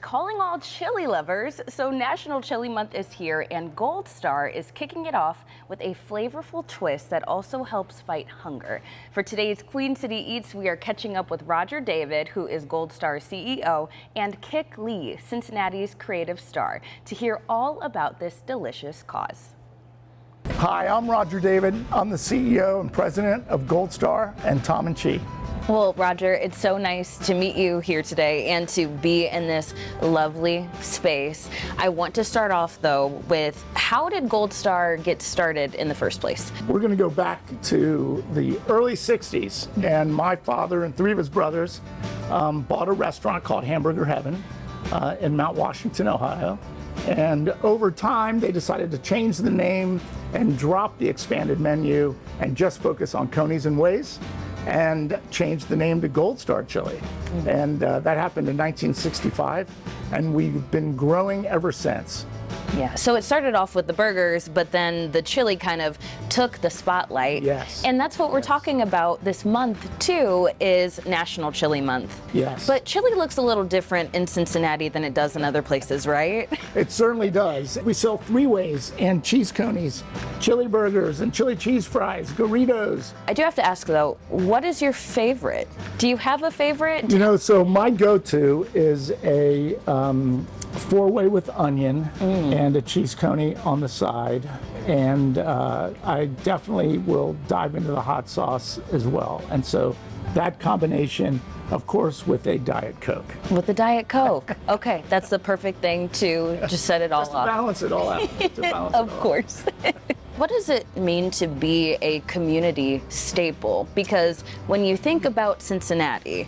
calling all chili lovers. So National Chili Month is here, and Gold Star is kicking it off with a flavorful twist that also helps fight hunger. For today's Queen City Eats, we are catching up with Roger David, who is Gold Star's CEO, and Kik Lee, Cincinnati's creative star, to hear all about this delicious cause. Hi, I'm Roger David. I'm the CEO and president of Gold Star and Tom and Chi. Well, Roger, it's so nice to meet you here today and to be in this lovely space. I want to start off, though, with how did Gold Star get started in the first place? We're going to go back to the early 60s, and my father and three of his brothers bought a restaurant called Hamburger Heaven in Mount Washington, Ohio. And over time, they decided to change the name and drop the expanded menu and just focus on Conies and Ways, and changed the name to Gold Star Chili. And that happened in 1965, and we've been growing ever since. Yeah, so it started off with the burgers, but then the chili kind of took the spotlight. Yes. And that's what we're talking about this month, too, is National Chili Month. Yes. But chili looks a little different in Cincinnati than it does in other places, right? It certainly does. We sell three ways and cheese conies, chili burgers, and chili cheese fries, Doritos. I do have to ask, though, what is your favorite? Do you have a favorite? You know, so my go-to is a four-way with onion and a cheese coney on the side, and I definitely will dive into the hot sauce as well. And so that combination, of course, with a Diet Coke. With the Diet Coke. Okay, that's the perfect thing to just set it all Just to off. balance it all out. Of course. What does it mean to be a community staple? Because when you think about Cincinnati,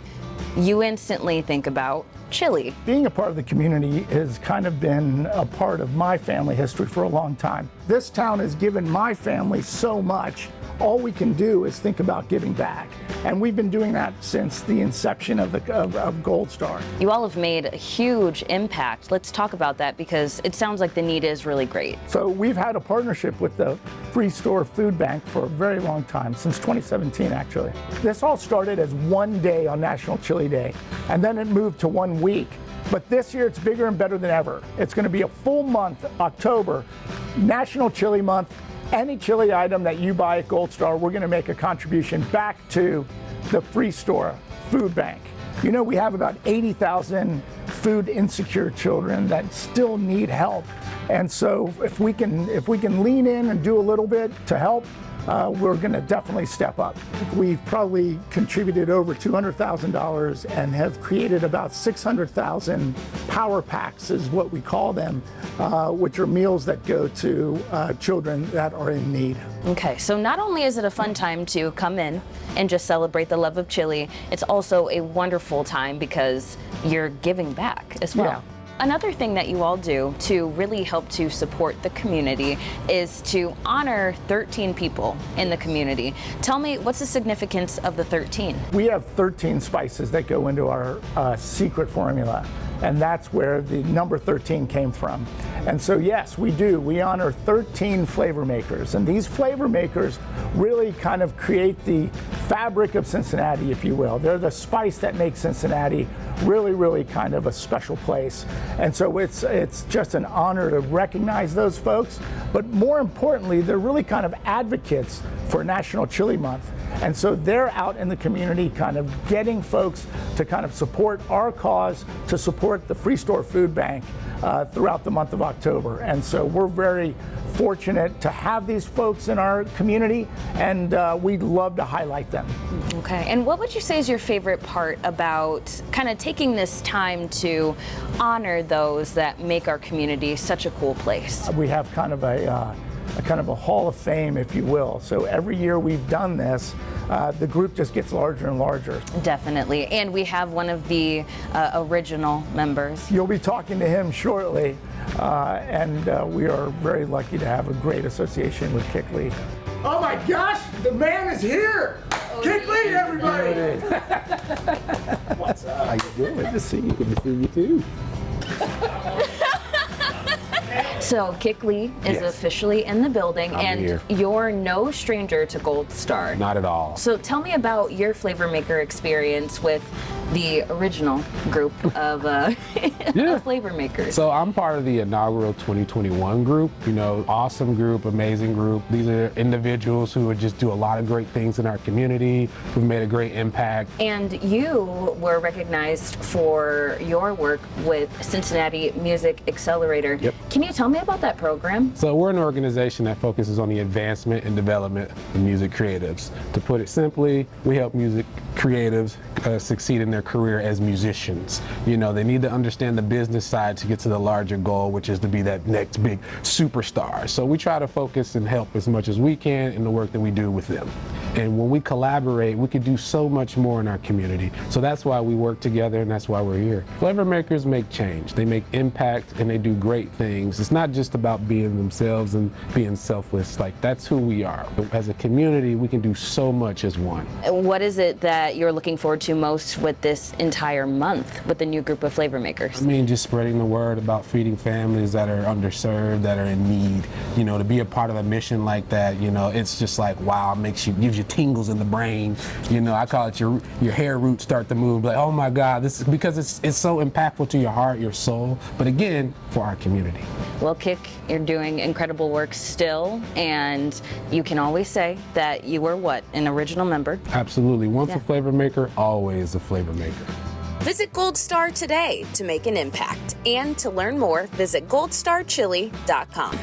you instantly think about chili. Being a part of the community has kind of been a part of my family history for a long time. This town has given my family so much. All we can do is think about giving back. And we've been doing that since the inception of Gold Star. You all have made a huge impact. Let's talk about that, because it sounds like the need is really great. So we've had a partnership with the Freestore Foodbank for a very long time, since 2017 actually. This all started as one day on National Chili Day, and then it moved to 1 week. But this year it's bigger and better than ever. It's going to be a full month, October, National Chili Month. Any chili item that you buy at Gold Star, we're going to make a contribution back to the Freestore Foodbank. You know, we have about 80,000 food insecure children that still need help. And so if we can lean in and do a little bit to help, we're going to definitely step up. We've probably contributed over $200,000 and have created about 600,000 power packs, is what we call them, which are meals that go to children that are in need. Okay, so not only is it a fun time to come in and just celebrate the love of chili, it's also a wonderful time because you're giving back as well. Yeah. Another thing that you all do to really help to support the community is to honor 13 people in the community. Tell me, what's the significance of the 13? We have 13 spices that go into our secret formula, and that's where the number 13 came from. And so yes, we do. We honor 13 flavor makers, and these flavor makers really kind of create the fabric of Cincinnati, if you will. They're the spice that makes Cincinnati really, really kind of a special place. And so it's just an honor to recognize those folks, but more importantly, they're really kind of advocates for National Chili Month. And so they're out in the community kind of getting folks to kind of support our cause, to support the Freestore Foodbank throughout the month of October. And so we're very fortunate to have these folks in our community, and we'd love to highlight them. Okay, and what would you say is your favorite part about kind of taking this time to honor those that make our community such a cool place? We have kind of a hall of fame, if you will. So every year we've done this, the group just gets larger and larger. Definitely, and we have one of the original members. You'll be talking to him shortly, and we are very lucky to have a great association with Kik Lee. Oh my gosh, the man is here! Kik Lee, everybody! What's up? How you doing? Good to see you. Good to see you too. So Kik Lee is officially in the building, and here. You're no stranger to Gold Star. Not at all. So tell me about your flavor maker experience with the original group of, of flavor makers. So I'm part of the inaugural 2021 group. You know, awesome group, amazing group. These are individuals who would just do a lot of great things in our community, who've made a great impact. And you were recognized for your work with Cincinnati Music Accelerator. Yep. Can you tell me about that program? So we're an organization that focuses on the advancement and development of music creatives. To put it simply, we help music creatives succeed in their career as musicians. You know, they need to understand the business side to get to the larger goal, which is to be that next big superstar. So we try to focus and help as much as we can in the work that we do with them. And when we collaborate, we can do so much more in our community. So that's why we work together, and that's why we're here. Flavor makers make change. They make impact, and they do great things. It's not just about being themselves and being selfless. Like, that's who we are. As a community, we can do so much as one. What is it that you're looking forward to most with this entire month with the new group of flavor makers? I mean, just spreading the word about feeding families that are underserved, that are in need. You know, to be a part of a mission like that, you know, it's just like, wow, gives you tingles in the brain. You know, I call it your hair roots start to move. Like, oh my God, this is because it's so impactful to your heart, your soul. But again, for our community. Well, Kick, you're doing incredible work still, and you can always say that you were what, an original member? Absolutely. Once a flavor maker, always a flavor maker. Visit Gold Star today to make an impact. And to learn more, visit goldstarchili.com.